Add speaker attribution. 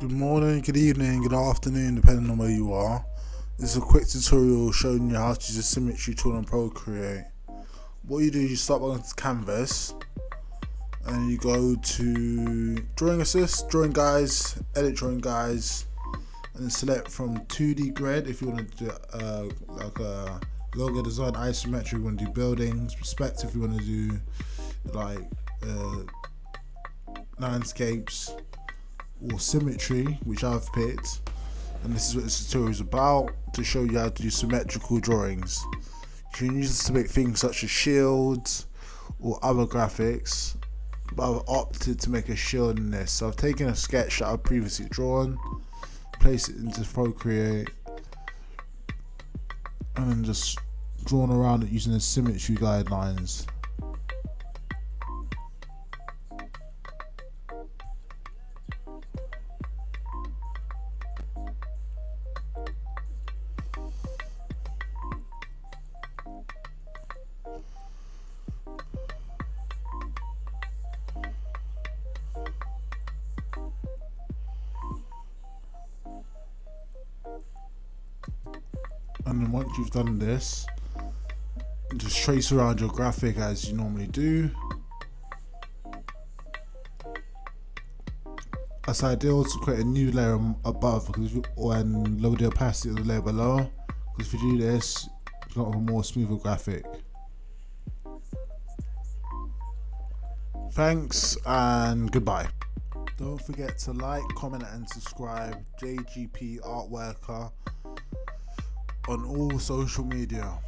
Speaker 1: Good morning, good evening, good afternoon, depending on where you are. This is a quick tutorial showing you how to use the symmetry tool on Procreate. What you do is you start on canvas and you go to drawing assist, drawing guides, edit drawing guides, and then select from 2D grid if you want to do like a logo design, isometry, you want to do buildings, perspective, you want to do like landscapes, or symmetry, which I've picked. And this is what this tutorial is about, to show you how to do symmetrical drawings. You can use this to make things such as shields or other graphics, but I've opted to make a shield in this. So I've taken a sketch that I've previously drawn, placed it into Procreate, and then just drawn around it using the symmetry guidelines. And then once you've done this, just trace around your graphic as you normally do. It's ideal to create a new layer above and lower the opacity of the layer below, because if you do this, you got a more smoother graphic. Thanks and goodbye. Don't forget to like, comment and subscribe. JGP Artworker on all social media.